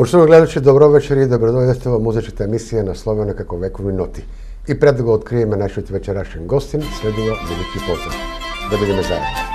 Poštovani gledači, dobro večer i dobrodošli во музичката емисија насловена како Векови ноти. И пред да го откриеме нашиот вечерашен гостин, следува велики поздрав. Да бидеме заедно.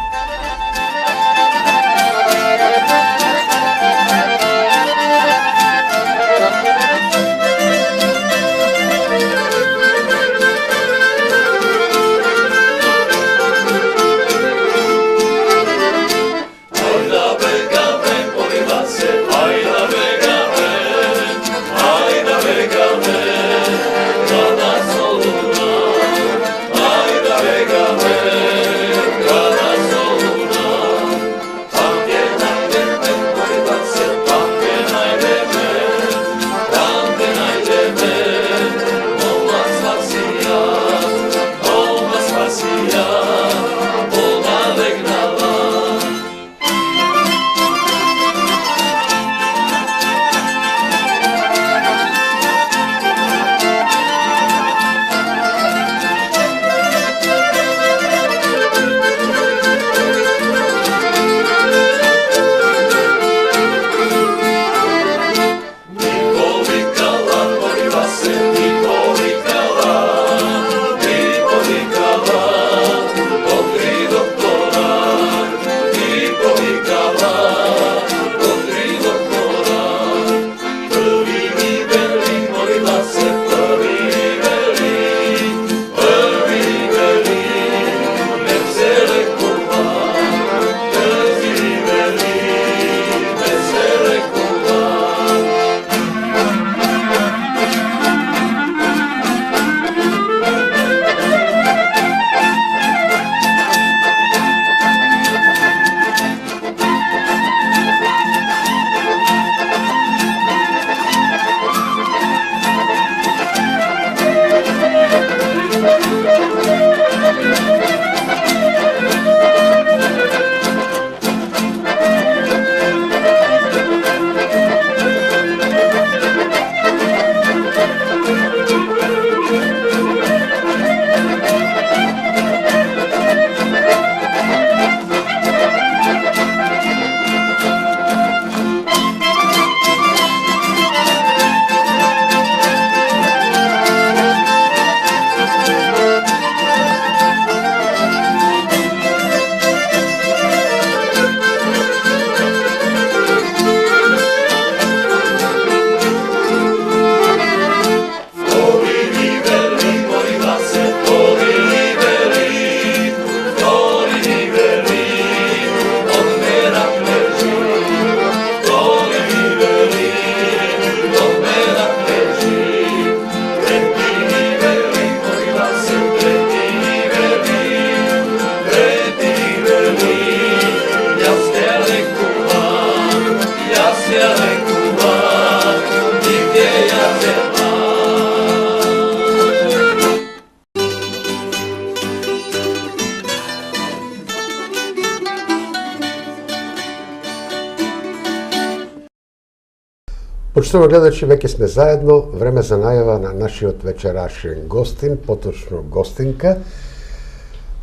Почитувани гледачи, веќе сме заедно, време за најава на нашиот вечерашен гостин, поточно гостинка,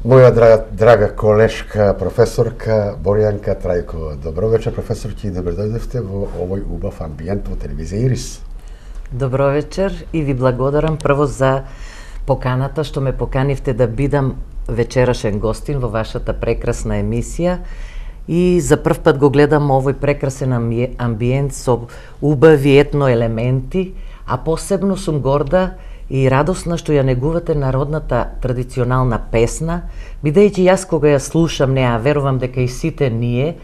моја драга колешка, професорка Борјанка Трајкова. Добро вечер, професорки, и добродојдовте во овој убав амбиент во телевизија Ирис. Добро вечер и ви благодарам прво за поканата што ме поканивте да бидам вечерашен гостин во вашата прекрасна емисија. И за прв пат го гледам овој прекрасен амбиент со убави етно елементи, а посебно сум горда и радосна што ја негувате народната традиционална песна, бидејќи јас кога ја слушам неа, верувам дека и сите ние,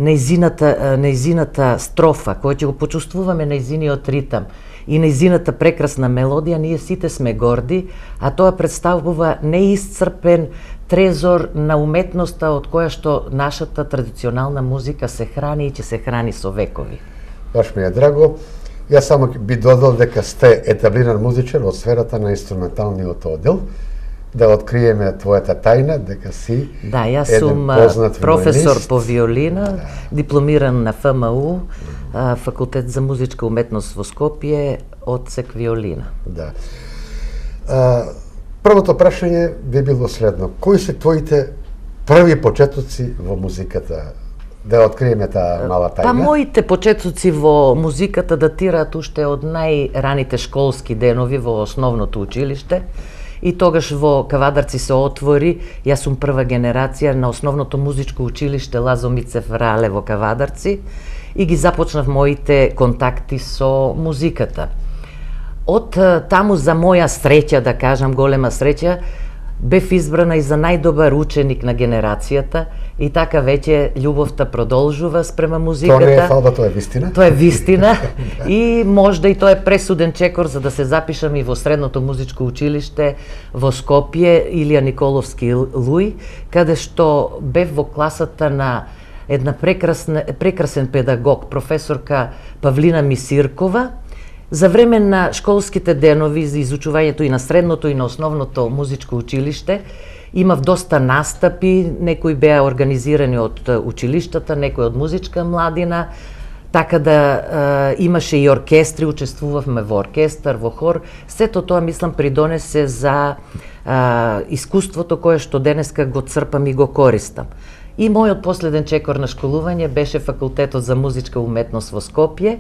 нејзината строфа, која ќе го почувствуваме нејзиниот ритам и нејзината прекрасна мелодија, ние сите сме горди, а тоа представува неисцрпен трезор на уметноста од која што нашата традиционална музика се храни и ќе се храни со векови. Баш ми е драго. Јас само би додал дека сте етаблиран музичар од сферата на инструменталниот оддел. Да откриеме твојата тајна, дека си да, јас сум професор по виолина, дипломиран на ФМУ, факултет за музичка уметност во Скопје, одсек виолина. Да. Првото прашање би било следно. Кои се твоите први почетоци во музиката? Да ја откриеме таа мала тајга. Па моите почетоци во музиката датираат уште од најраните школски денови во основното училиште. И тогаш во Кавадарци се отвори, јас сум прва генерација на основното музичко училиште Лазо Мицев Рале во Кавадарци и ги започнав моите контакти со музиката. Од таму, за моја среќа, да кажам, голема среќа, бев избрана и за најдобар ученик на генерацијата и така веќе љубовта продолжува спрема музиката. Тоа не е фалба, тоа е вистина. Тоа е вистина и можда и тоа е пресуден чекор за да се запишам и во средното музичко училиште во Скопје Илија Николовски Луј, каде што бев во класата на една прекрасен педагог, професорка Павлина Мисиркова. За време на школските денови за изучувањето и на средното и на основното музичко училиште имав доста настапи, некои беа организирани од училиштата, некои од музичка младина, така да имаше и оркестри, учествувавме во оркестар, во хор. Сето тоа, мислам, придонесе за искуството кое што денеска го црпам и го користам. И мојот последен чекор на школување беше факултетот за музичка уметност во Скопје.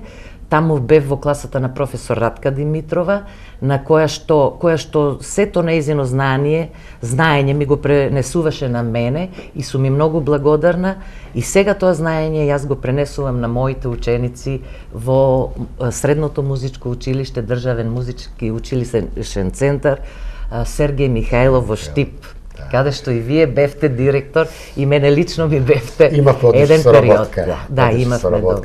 Таму бев во класата на професор Радка Димитрова, на која што сето нејзино знаење ми го пренесуваше на мене и сум и многу благодарна. И сега тоа знаење јас го пренесувам на моите ученици во Средното музичко училиште, Државен музички училишен центар Сергеј Михајлов во Штип, каде што и вие бевте директор и мене лично ми бевте еден период. Да, имавме добро.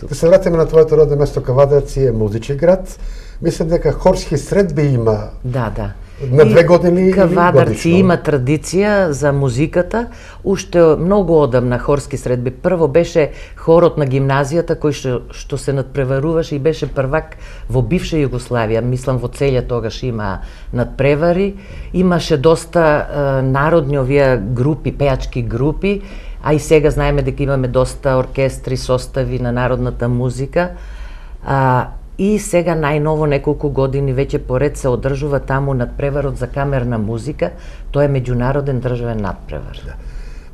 Да се вратиме на твоето родно место Кавадарци, е музички град. Мислам дека хорски средби има. Да. На 2 години или Кавадарци годишно? има традиција за музиката. Уште многу одамна хорски средби. Прво беше хорот на гимназијата кој што се надпреваруваше и беше првак во бивша Југославија. Мислам во целја тогаш има надпревари. Имаше доста народни овие групи, пеачки групи, а и сега знаеме дека имаме доста оркестри, состави на народната музика. И сега најново неколку години веќе поред се одржува таму надпреварот за камерна музика, тоа е меѓународен државен надпревар.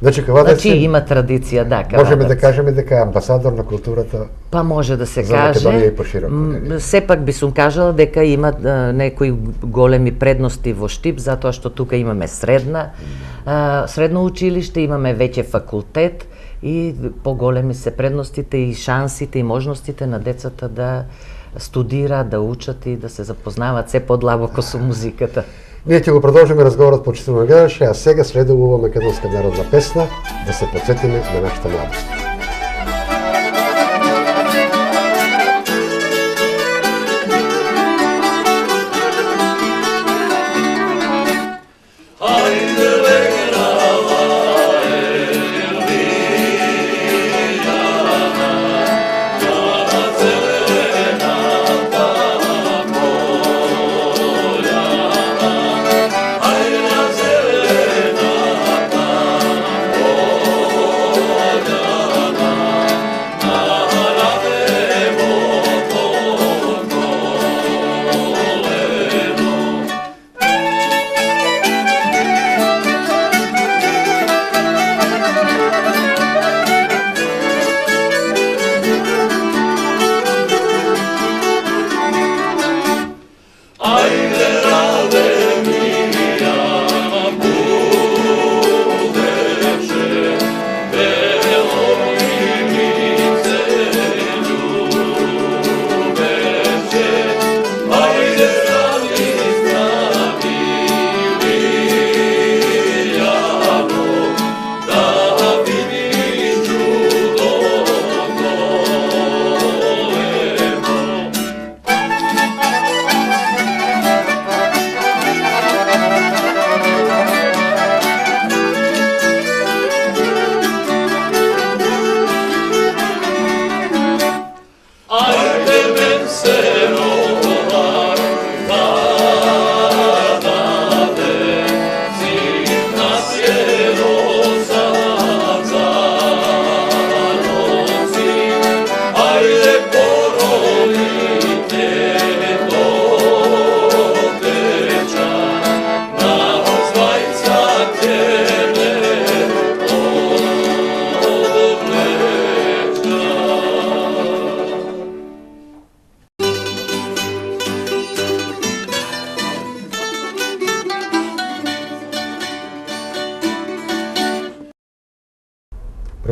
Значи Кавадарци има традиција, да, Кавадарци. Можеме да кажеме дека е амбасадор на културата. Па може да се за каже. Македонија и пошироко. Сепак би сум кажала дека има некои големи предности во Штип, затоа што тука имаме средно училиште, имаме веќе факултет и поголеми се предностите и шансите и можностите на децата да студираат, да учат и да се запознаваат се подлабоко со музиката. Ние ќе го продолжиме разговорот почитувани гледачи, а сега следува македонска народна песна да се потсетиме на нашата младост.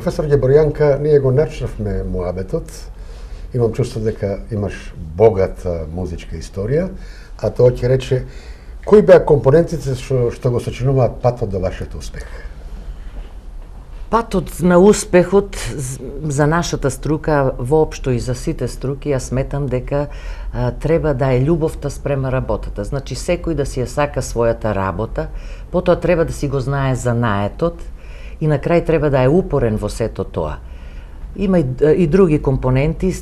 Професор Геборјанка, ние го начнавме муабетот. Имам чувство дека имаш богата музичка историја, а тоа ќе рече, кои беа компонентите што го сочинуваат патот до вашиот успех? Патот на успехот за нашата струка, воопшто и за сите струки, ја сметам дека треба да е љубовта спрема работата. Значи, секој да си ја сака својата работа, потоа треба да си го знае занаетот и на крај треба да е упорен во сето тоа. Има и други компоненти,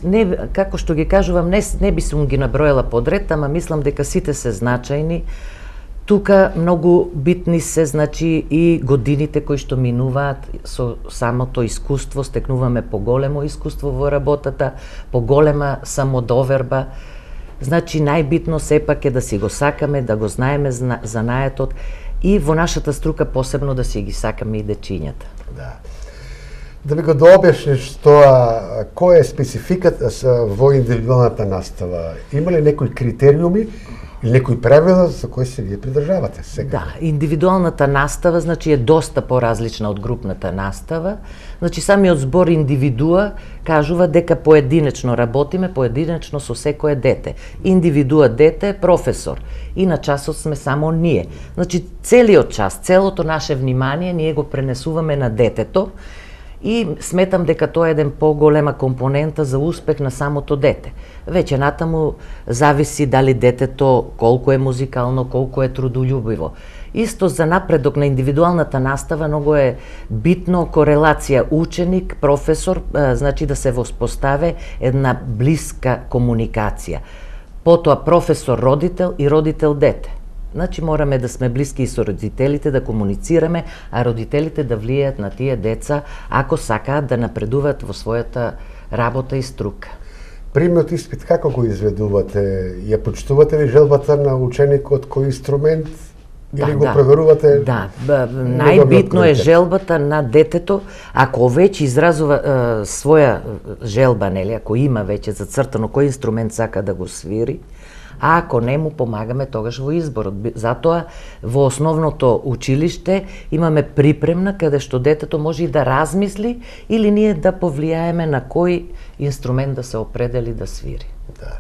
како што ги кажувам, не би сум ги набројала подред, ама мислам дека сите се значајни. Тука многу битни се, значи, и годините кои што минуваат со самото искуство, стекнуваме поголемо искуство во работата, поголема самодоверба. Значи, најбитно сепак е да си го сакаме, да го знаеме занаетот и во нашата струка посебно да си ги сакаме и дечињата. Да ми го дообјасниш тоа, која е спецификата во индивидуалната настава? Има ли некои критериуми или некои правила за кои се вие придржавате сега? Да, индивидуалната настава, значи, е доста поразлична од групната настава. Значи, самиот збор индивидуа кажува дека поединечно работиме, поединечно со секое дете. Индивидуа дете е професор и на часот сме само ние. Значи, целиот час, целото наше внимание ние го пренесуваме на детето и сметам дека тоа е еден поголема компонента за успех на самото дете. Веќе натаму зависи дали детето колку е музикално, колку е трудолюбиво. Исто за напредок на индивидуалната настава многу е битно корелација ученик, професор, значи да се воспостави една блиска комуникација. Потоа професор родител и родител дете. Значи мораме да сме блиски и со родителите, да комуницираме, а родителите да влијаат на тие деца ако сакаат да напредуваат во својата работа и струка. Примиот испит како го изведувате? Ја почитувате ли желбата на ученикот кој инструмент или го проверувате? Да, најбитно е желбата на детето, ако веќе изразува своја желба, нели, ако има веќе зацртано кој инструмент сака да го свири, а ако не му помагаме тогаш во изборот. Затоа во основното училиште имаме припремна каде што детето може и да размисли или ние да повлијаеме на кој инструмент да се определи да свири. Да.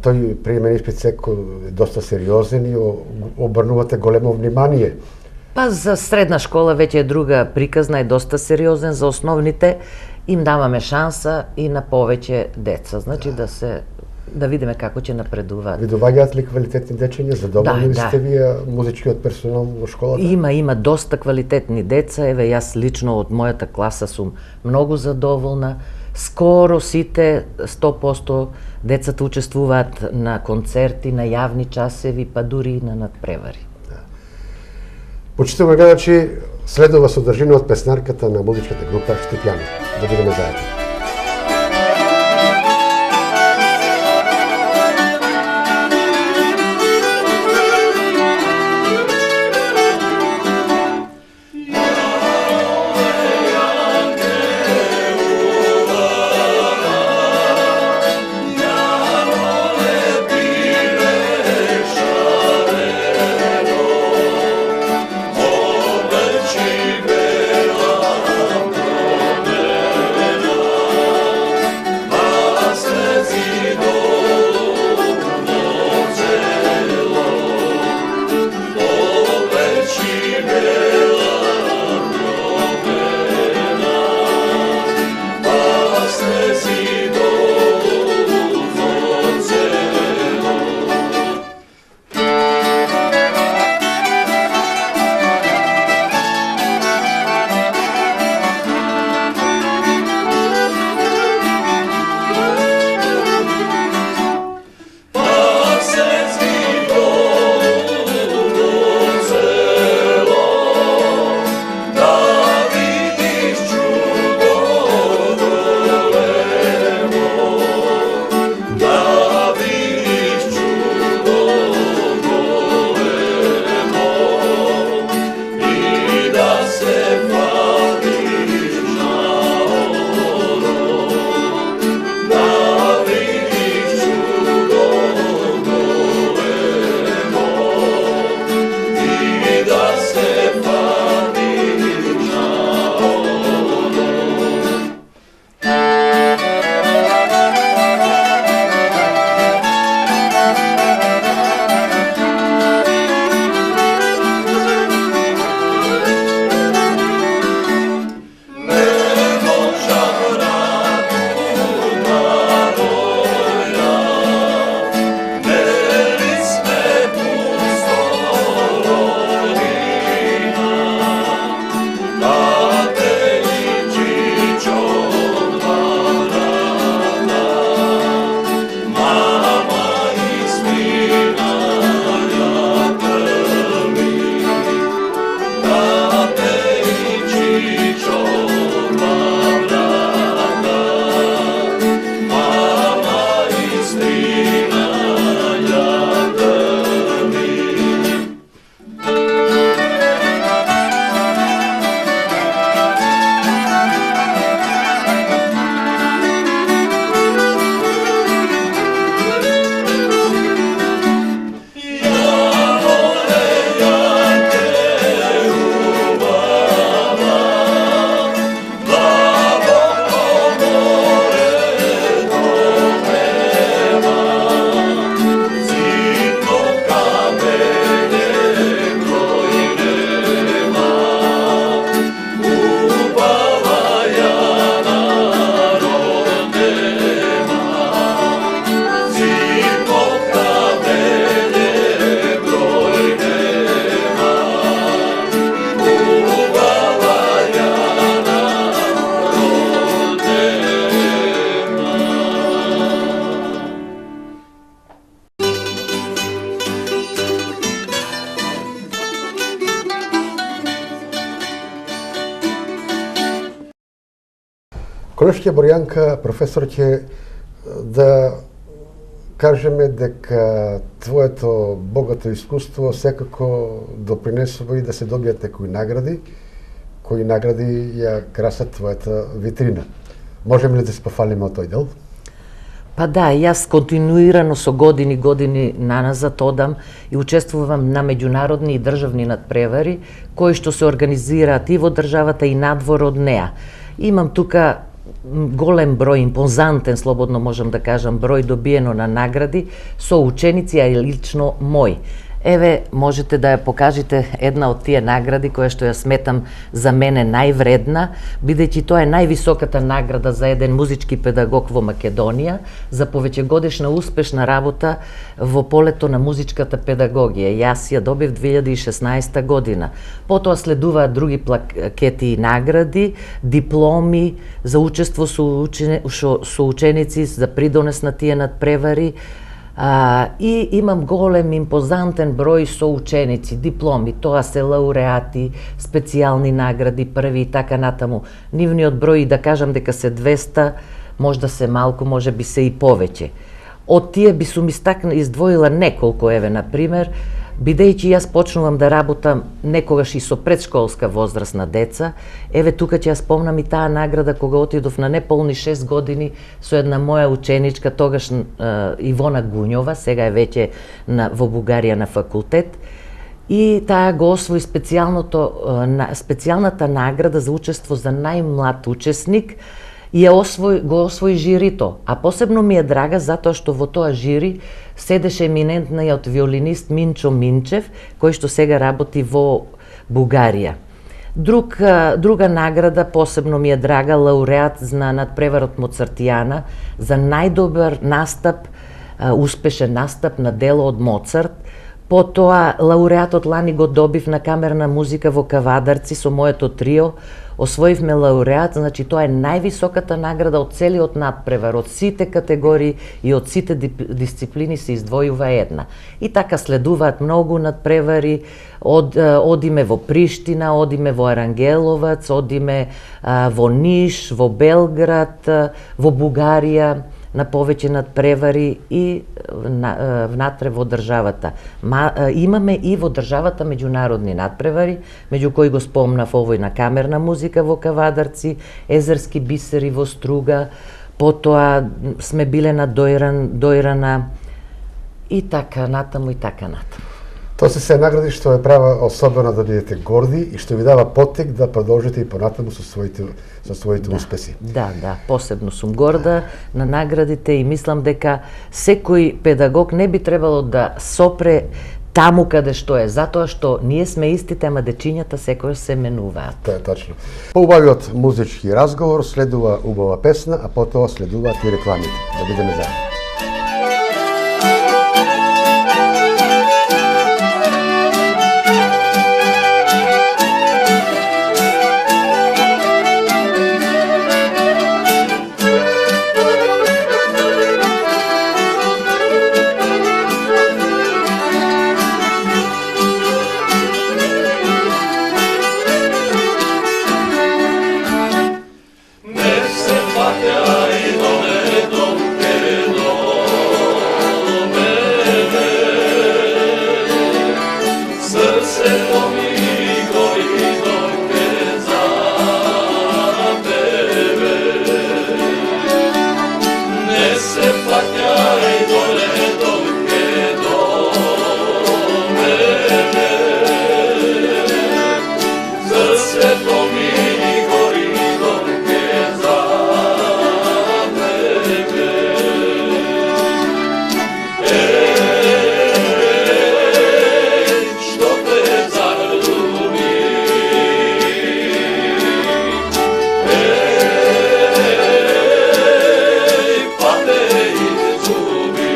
Тој приемен испит секој доста сериозен и обрнувате големо внимание. Па за средна школа веќе е друга приказна, е доста сериозен, за основните им даваме шанса и на повеќе деца. Значи да видиме како ќе напредуваат. Ви доваѓаат ли квалитетни дечиња? Задоволни ли сте вие музичкиот персонал во школата? Има доста квалитетни деца. Еве, јас лично од мојата класа сум многу задоволна. Скоро сите 100% децата учествуваат на концерти, на јавни часеви, па дури и на надпревари. Почитувани гледачи, следува содржина од песнарката на музичката група Штипјани. Да бидеме заедно. Колешке Борјанка, професор, ќе да кажеме дека твоето богато искуство секако допринесува и да се добијат некои награди, кои награди ја красат твојата витрина. Можеме ли да се пофалиме од тој дел? Па да, јас континуирано со години наназад одам и учествувам на меѓународни и државни надпревари, кои што се организираат и во државата и надвор од неа. Имам тука голем број, импозантен, слободно можам да кажам, број добиено на награди со ученици, а и лично мој. Еве, можете да ја покажете една од тие награди која што ја сметам за мене највредна, бидејќи тоа е највисоката награда за еден музички педагог во Македонија за повеќегодишна успешна работа во полето на музичката педагогија. Јас ја добив 2016 година. Потоа следуваат други плакети и награди, дипломи за учество со ученици, за придонес на тие надпревари, и имам голем, импозантен број со ученици, дипломи, тоа се лауреати, специјални награди, први и така натаму. Нивниот број, да кажам дека се 200, можда се малку, може би се и повеќе. Од тие би сум издвоила неколку, еве, например, бидејќи јас почнувам да работам некогаш и со предшколска возраст на деца, еве тука ќе ја спомнам и таа награда кога отидов на неполни 6 години со една моја ученичка, тогаш Ивона Гуњова, сега е веќе во Бугарија на факултет, и таа го освои специјалната награда за учество за најмлад учесник, и го освои жирито, а посебно ми е драга затоа што во тоа жири седеше еминентниот виолинист Минчо Минчев, кој што сега работи во Бугарија. Друга награда посебно ми е драга, лауреат на надпреварот Моцартијана за најдобар настап, успешен настап на дело од Моцарт. Потоа лауреатот лани го добив на камерна музика во Кавадарци со моето трио. Освоивме лауреат, значи тоа е највисоката награда од целиот надпревар, од сите категории и од сите дисциплини се издвојува една. И така следуваат многу надпревари, одиме во Приштина, одиме во Арангеловац, одиме во Ниш, во Белград, во Бугарија, на повеќе надпревари и внатре во државата. Имаме и во државата меѓународни надпревари, меѓу кои го спомнав овој на камерна музика во Кавадарци, езерски бисери во Струга, потоа сме биле на Дојрана и така натаму и така натаму. Тоа се награди што ве права особено да бидете горди и што ви дава поттик да продолжите и понатаму со своите успеси. Да, посебно сум горда на наградите и мислам дека секој педагог не би требало да сопре таму каде што е, затоа што ние сме истите, ама дечињата секој се менуваат. Тоа е точно. По убавиот музички разговор следува убава песна, а потоа следуваат и рекламите. Да бидеме заедно. Be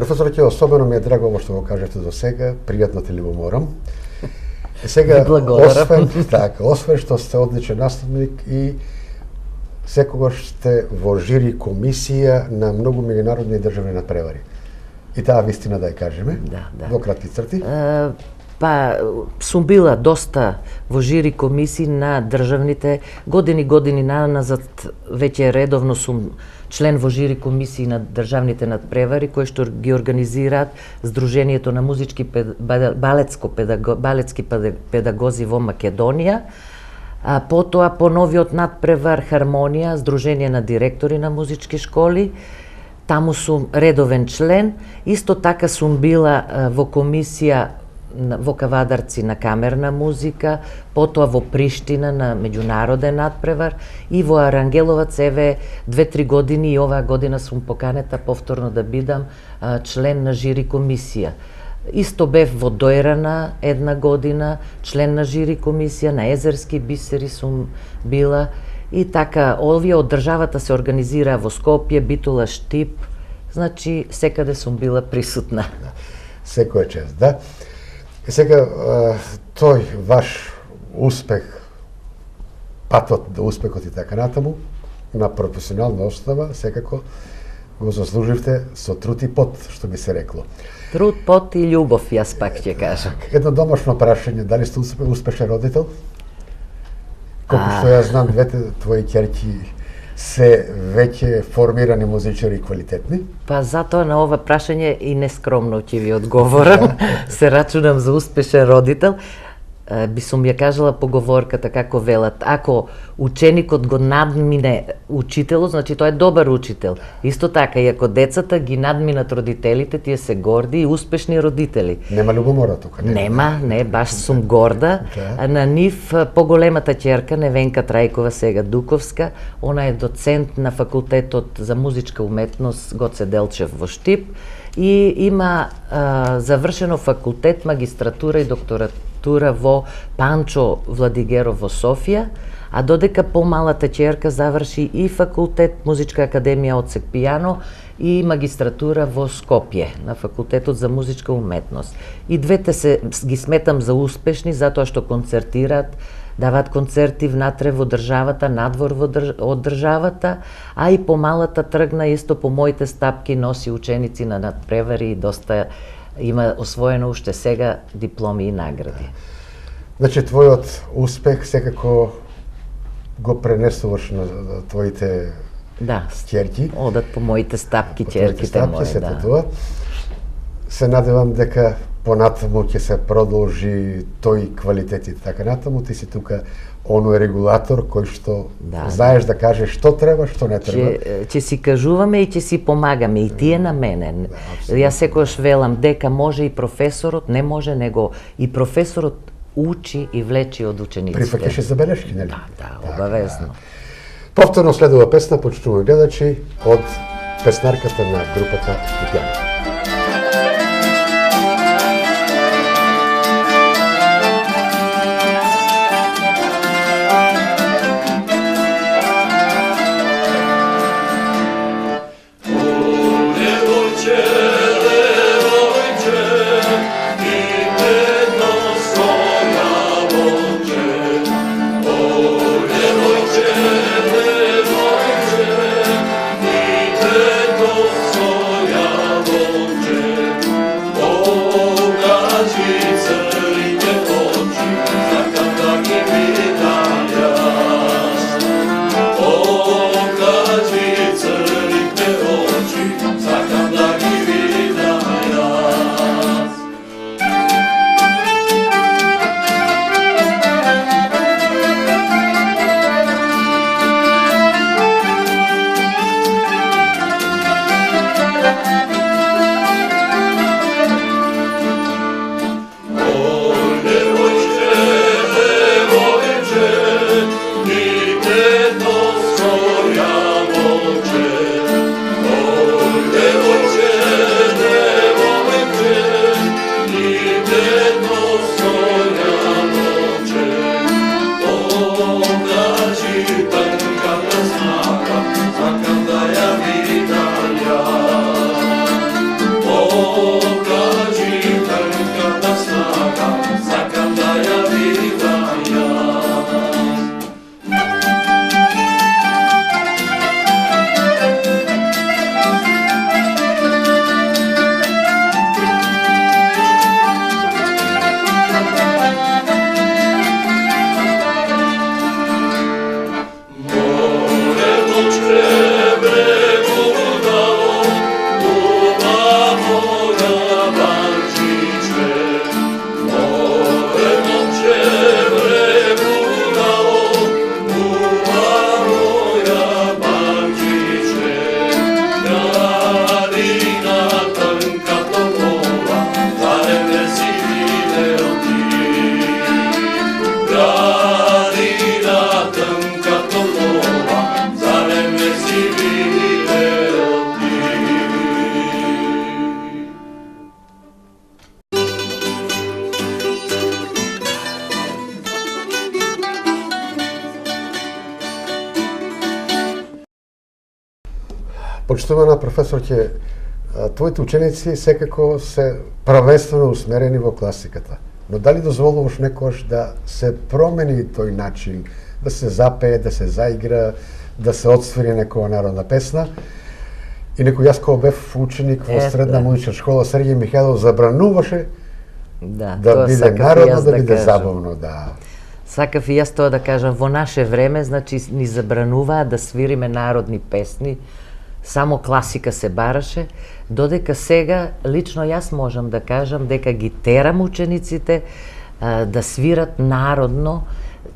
Професорке, особено ми е драго ово што го кажете до сега, пријатно те љубоморам. И сега, освен што сте одличен наставник и секогаш сте во жири комисија на многу меѓународни и државни надпревари. И таа вистина да ја кажеме, во кратки црти. Па, сум била доста во жири комисии на државните, години назад, веќе редовно сум член во жири комисии на државните надпревари, кои што ги организираат Сдруженијето на музички балетски педагози во Македонија, а потоа по новиот надпревар Хармонија, Сдружение на директори на музички школи. Таму сум редовен член. Исто така сум била во комисија во Кавадарци на камерна музика, потоа во Приштина на меѓународен надпревар и во Арангеловац, еве 2-3 години и оваа година сум поканета повторно да бидам член на жири комисија. Исто бев во Дојрана една година, член на жири комисија, на Езерски бисери сум била и така, овие од државата се организираа во Скопје, Битола, Штип, значи секаде сум била присутна. Секоја чест, да. И сега, тој ваш успех, патот до успехот и така натаму, на професионална основа, секако го заслуживте со труд и пот, што би се рекло. Труд, пот и љубов, јас пак ќе кажам. Едно домашно прашање, дали сте успешен родител? Колку што ја знам, двете твои ќерки се веќе формирани музичари и квалитетни. Па затоа на ова прашање и нескромно ќе ви одговорам. Се рачунам за успешен родител. Би сум ја кажала поговорката како велат, ако ученикот го надмине учителот, значи тој е добар учител. Исто така и ако децата ги надминат родителите, тие се горди и успешни родители. Нема љубомора тука? Нема, не, баш сум горда. На нив поголемата ќерка Невенка Трајкова, сега Дуковска, она е доцент на факултетот за музичка уметност Гоце Делчев во Штип и има завршено факултет, магистратура и докторатура во Панчо Владигеров во Софија, а додека помалата ќерка заврши и факултет Музичка академија Оцек пијано и магистратура во Скопје на факултетот за музичка уметност. И двете ги сметам за успешни затоа што концертираат, даваат концерти внатре во државата, надвор од државата, а и помалата тргна исто по моите стапки, носи ученици на надпревари и доста има освоено уште сега дипломи и награди. Значи, твојот успех секако го пренесуваш на твоите ќерки. Одат по моите стапки ќерките мои, да. Тоа. Се надевам дека понатаму ќе се продолжи тој квалитет и така натаму. Ти си тука оној регулатор кој што знаеш да кажеш што треба, што не треба. Ќе си кажуваме и ќе си помагаме и тие на мене. Јас секогаш велам дека може и професорот, не може него и професорот учи и влечи од учениците. Прифаќаш и забелешки, нели? Да, обавезно. Повторно следува песна, почитуваме гледачи, од песнарката на групата Итјана. Soja Почитувана професорке, твоите ученици секако се правенствено усмерени во класиката. Но дали дозволуваш некојаш да се промени тој начин, да се запее, да се заигра, да се отсвири некоја народна песна? И некој јас кога бев ученик во средна музичка школа Сергеј Михајлов забрануваше да биде народно, да биде забавно, да. Сакав и јас тоа да кажам, во наше време, значи, ни забрануваа да свириме народни песни, само класика се бараше, додека сега, лично јас можам да кажам дека ги терам учениците да свират народно,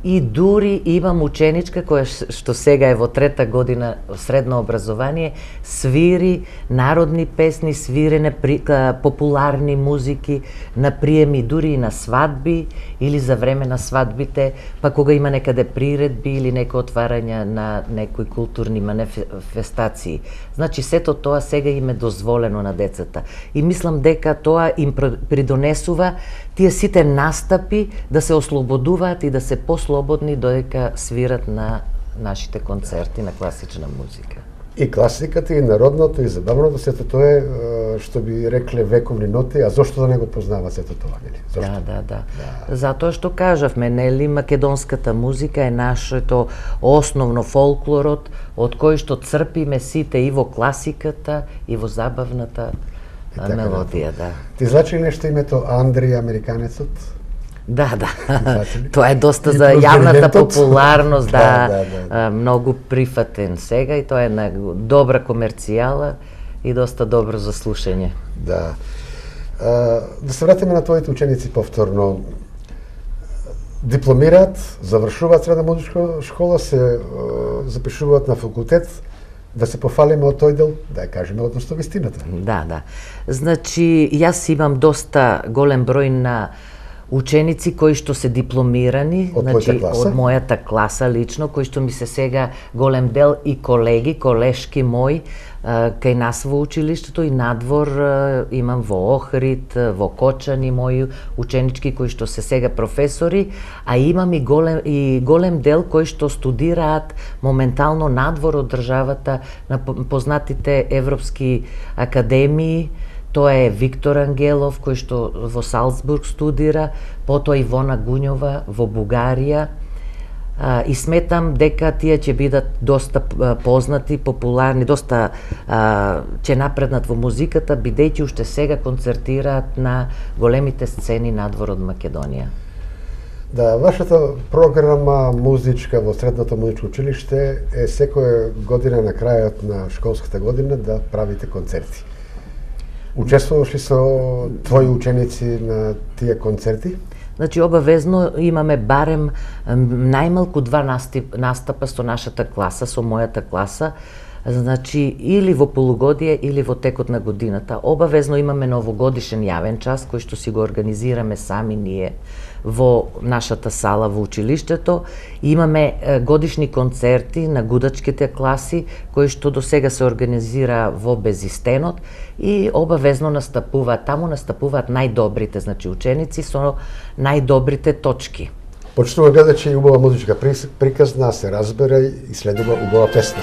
и дури имам ученичка која што сега е во 3-та година средно образование, свири народни песни, свирене популарни музики на приеми, дури и на свадби или за време на свадбите, па кога има некаде приредби или некои отварања на некои културни манифестации. Значи сето тоа сега им е дозволено на децата. И мислам дека тоа им придонесува тие сите настапи да се ослободуваат и да се послободни додека свират на нашите концерти на класична музика. И класиката, и народното, и забавното, сето тоа е, што би рекле, вековни ноти, а зошто да не го познават сето тоа, нели? Зошто? Да. Затоа што кажавме, нели, македонската музика е нашето основно фолклорот, од кој што црпиме сите и во класиката, и во забавната мелодија, да. Ти значи нешто името Андри Американецот? Да. Тоа е доста за јавната популарност, многу прифатен сега, и тоа е една добра комерцијала и доста добро за слушање. Да. Да се вратиме на твоите ученици повторно. Дипломираат, завршуваат средна музичка школа, се запишуваат на факултет. Да се пофалиме од тој дел, да ја кажеме односно вистината. Да. Значи, јас имам доста голем број на ученици кои што се дипломирани, значи од мојата класа лично, кои што ми се сега голем дел и колеги, колешки мои, кај нас во училиштето и надвор имам во Охрид, во Кочани мои ученички кои што се сега професори, а имам и голем дел кои што студираат моментално надвор од државата на познатите европски академии. Тоа е Виктор Ангелов, кој што во Салцбург студира, потоа Ивона Гуњова во Бугарија. И сметам дека тие ќе бидат доста познати, популарни, доста ќе напреднат во музиката, бидејќи уште сега концертираат на големите сцени надвор од Македонија. Да, вашата програма музичка во средното музичко училиште е секоја година на крајот на школската година да правите концерти. Учествуваш ли со твои ученици на тие концерти? Значи, обавезно имаме барем најмалку 2 настапа со нашата класа, со мојата класа, значи или во полугодие или во текот на годината. Обавезно имаме новогодишен јавен час кој што си го организираме сами ние во нашата сала во училиштето. Имаме годишни концерти на гудачките класи кои што до сега се организира во Безистенот и обавезно настапуваат. Таму настапуваат најдобрите, значи ученици со најдобрите точки. Почнува гледачи и убава музичка приказна, се разбере и следува убава песна.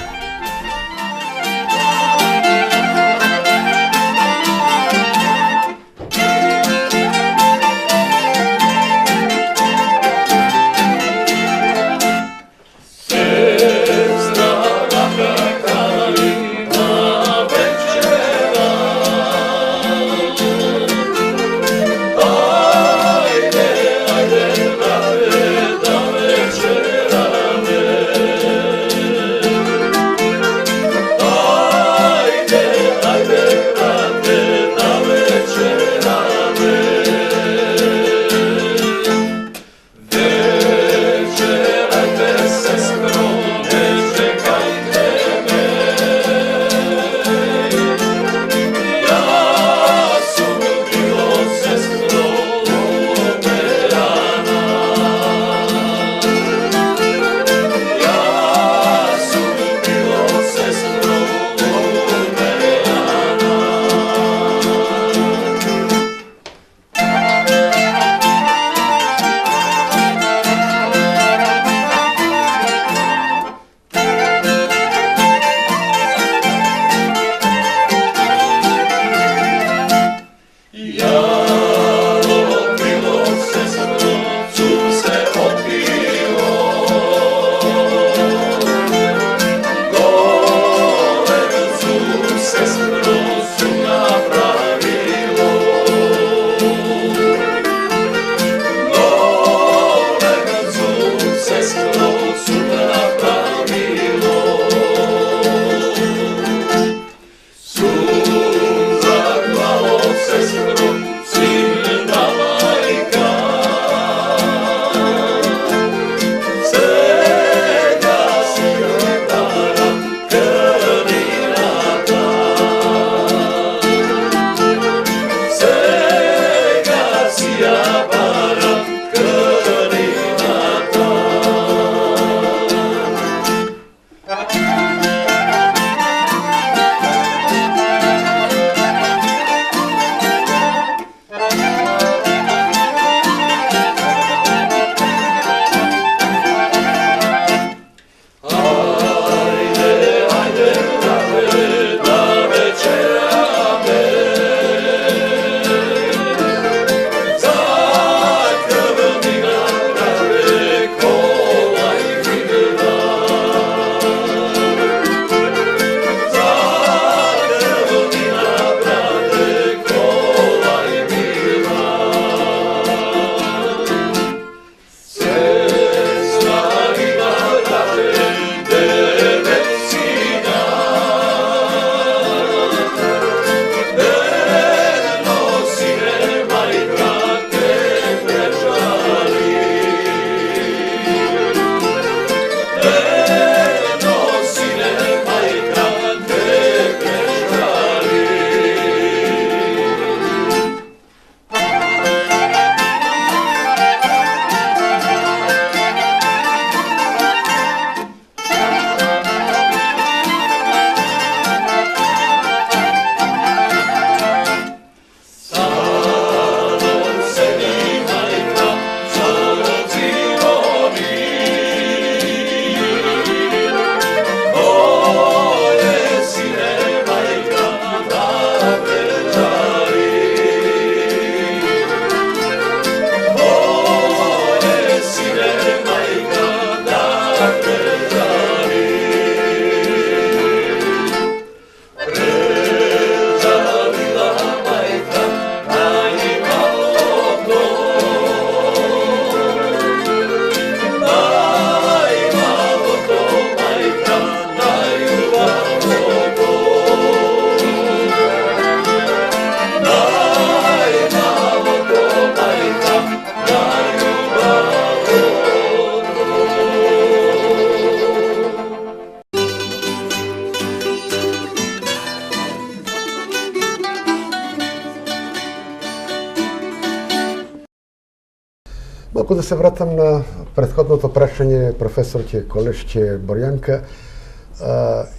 Малку да се вратам на претходното прашање, професорке, колешке Борјанка.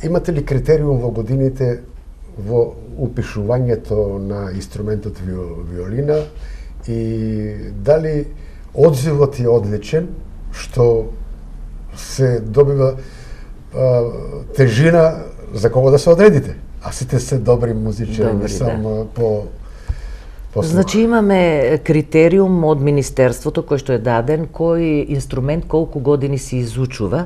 Имате ли критериум во годините во упишувањето на инструментот виолина и дали одзивот е одличен, што се добива тежина за кого да се одредите? А сите се добри музичари, не само по Значи имаме критериум од Министерството кој што е даден, кој инструмент колку години се изучува.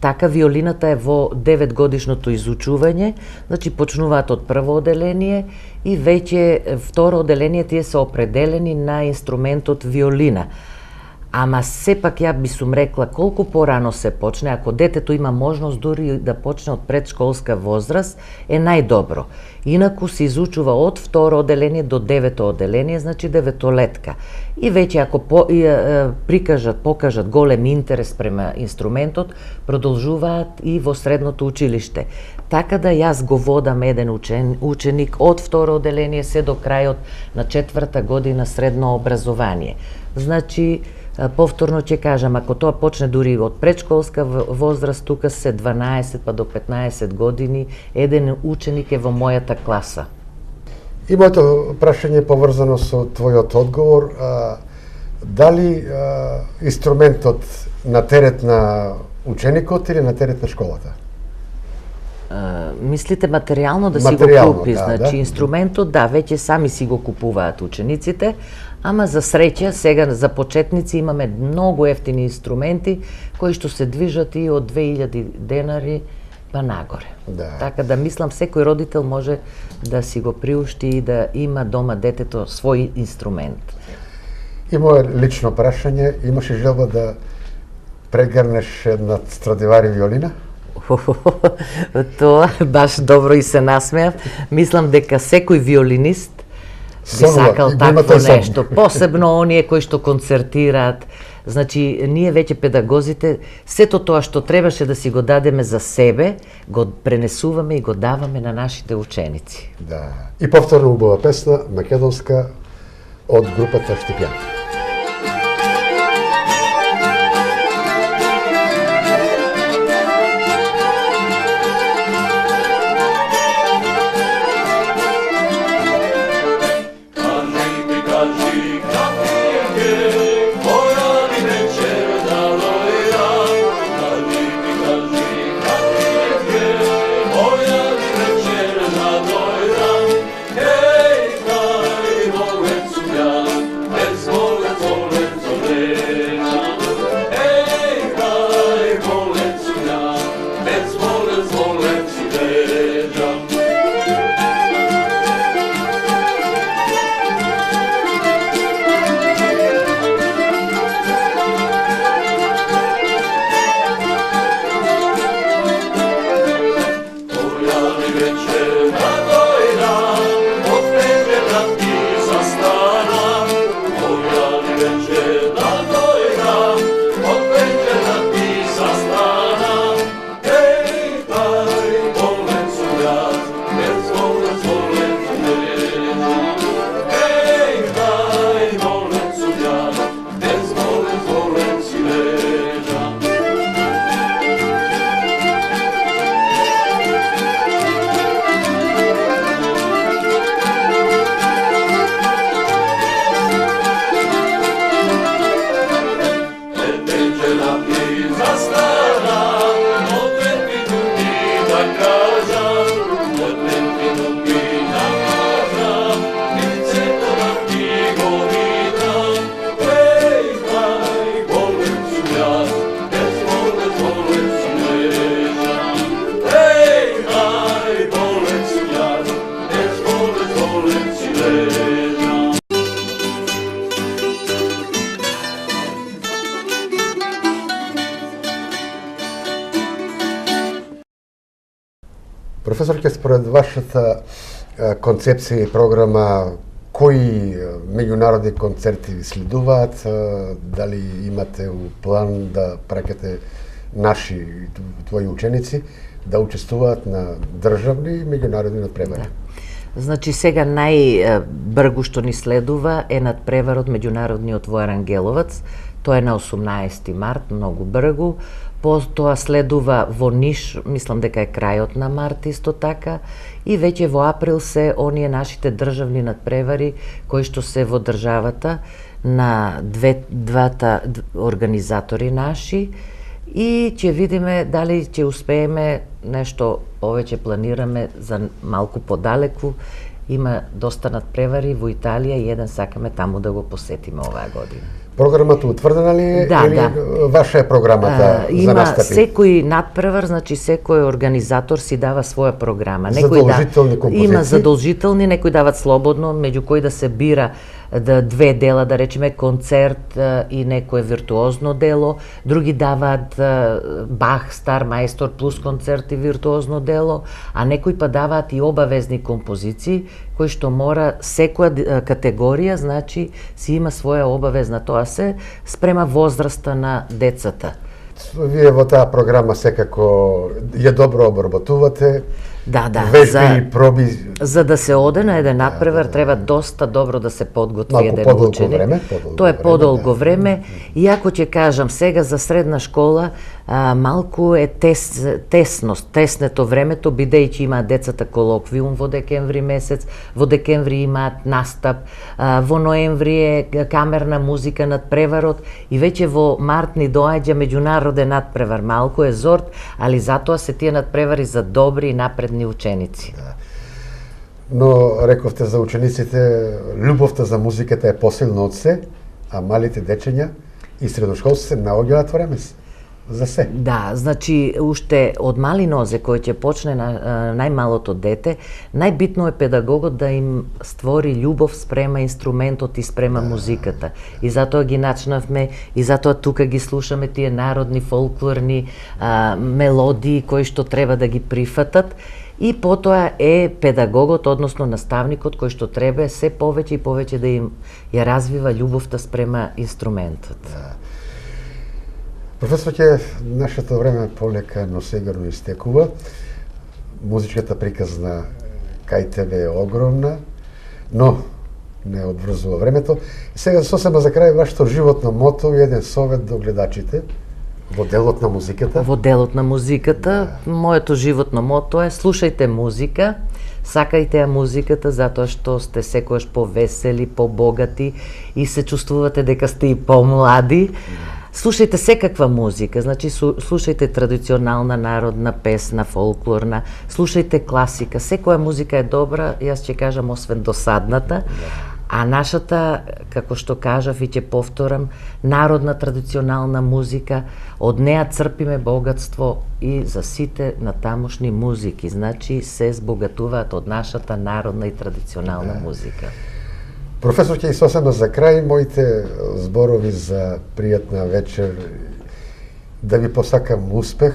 Така виолината е во 9 годишното изучување, значи почнуваат од прво оделение и веќе второ оделение тие се определени на инструментот виолина. Ама сепак ја би сум рекла колку порано се почне, ако детето има можност дури да почне од предшколска возраст, е најдобро. Инаку се изучува од второ оделение до 9-то оделение, значи 9-летка. И веќе ако покажат голем интерес према инструментот, продолжуваат и во средното училиште. Така да јас го водам еден ученик од второ оделение се до крајот на 4-та година средно образование. Значи, повторно ќе кажам, ако тоа почне дури од предшколска возраст, тука се 12 па до 15 години, еден ученик е во мојата класа. И моето прашање е поврзано со твојот одговор. Дали инструментот на терет на ученикот или на терет на школата? Мислите материјално да си го купи, значи инструментот, веќе сами си го купуваат учениците, ама за среќа сега за почетници имаме многу ефтини инструменти кои што се движат и од 2000 денари па нагоре. Така да мислам секој родител може да си го приушти и да има дома детето свој инструмент. И мое лично прашање, имаше желба да прегрнеш една Страдивари виолина? Тоа баш добро и се насмеав. Мислам дека секој виолинист би сакал такво нешто, посебно оние кои што концертираат. Значи, ние веќе педагозите, сето тоа што требаше да си го дадеме за себе, го пренесуваме и го даваме на нашите ученици. Да. И повторно убава песна, македонска, од групата Штипјан. Професорке, според вашата концепција и програма, кои меѓународни концерти ви следуваат? Дали имате у план да праќате наши твои ученици да учествуваат на државни и меѓународни надпревари? Значи сега најбргу што ни следува е надпреварот меѓународниот во Арангеловац. Тоа е на 18 март, многу бргу. Потоа следува во Ниш, мислам дека е крајот на март исто така, и веќе во април се оние нашите државни надпревари кои што се во државата на двата организатори наши, и ќе видиме дали ќе успееме нешто повеќе планираме за малку подалеку. Има доста надпревари во Италија и еден сакаме таму да го посетиме оваа година. Програмата утврдена ли е или ваша е програмата за настапи? Има секој надпревар, значи секој организатор си дава своја програма. Задолжителни композиции? Има задолжителни, некои дават слободно, меѓу кои да се бира две дела, да речеме концерт и некое виртуозно дело, други даваат Бах, Стар мајстор плюс концерт и виртуозно дело, а некои па даваат и обавезни композиции, кои што мора секоја категорија, значи си има своја обавезна, тоа се спрема возраста на децата. Вие во таа програма секако ја добро обработувате. Да, вежби и проби. За да се оде на еден надпревар треба доста добро да се подготви еден ученик. Тоа е подолго време. Иако ќе кажам сега за средна школа малку е теснето времето, бидејќи имаат децата колоквиум во декември месец, во декември имаат настап, во ноември е камерна музика надпреварот и веќе во март ни доаѓа меѓународен надпревар. Малку е зорт, али затоа се тие надпревари за добри и напредни ученици. Да. Но рековте за учениците, љубовта за музиката е посилна од се, а малите дечења и средошколци се наоѓаат време за се. Да, значи уште од мали нозе кој ќе почне на најмалото дете, најбитно е педагогот да им створи љубов спрема инструментот и спрема музиката. И затоа ги начнавме, и затоа тука ги слушаме тие народни фолклорни мелодии кои што треба да ги прифатат. И потоа е педагогот, односно наставникот, кој што треба се повеќе и повеќе да им ја развива љубовта спрема инструментот. Да. Професор, ќе нашето време полека, но сигурно истекува. Музичката приказна кај тебе е огромна, но не одврзува времето. И сега сосема за крај вашето животно мото и еден совет до гледачите во делот на музиката. Во делот на музиката, моето животно мото е слушајте музика, сакајте ја музиката затоа што сте секогаш повесели, побогати и се чувствувате дека сте и помлади. Слушајте секаква музика, значи слушајте традиционална народна песна, фолклорна, слушајте класика, секоја музика е добра, јас ќе кажам освен досадната, а нашата, како што кажав и ќе повторам, народна традиционална музика, од неа црпиме богатство и за сите натамошни музики, значи се збогатуваат од нашата народна и традиционална музика. Професор, ќе и сосема за крај моите зборови за пријатна вечер, да ви посакам успех,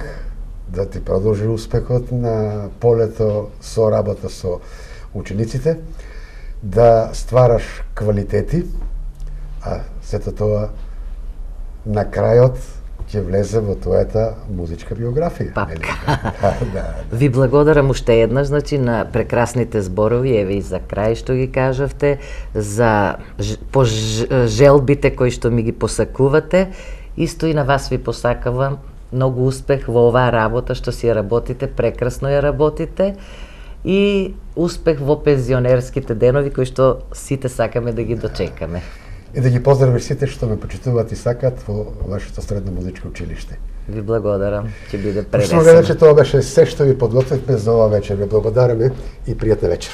да ти продолжи успехот на полето со работа со учениците, да ствараш квалитети, а сето тоа на крајот ќе влезе во твојата музичка биографија. Да. Ви благодарам уште еднаш, значи на прекрасните зборови, еве и за крај што ги кажавте, за желбите кои што ми ги посакувате. Исто и на вас ви посакавам многу успех во оваа работа што си ја работите, прекрасно ја работите, и успех во пензионерските денови кои што сите сакаме да ги дочекаме. И да ги поздравиш сите што ме почитуваат и сакаат во вашето средно музичко училиште. Ви благодарам, ќе биде превесено. Што гледачи, тоа беше се што ви подготвивме за оваа вечер. Ви благодараме и пријатна вечер.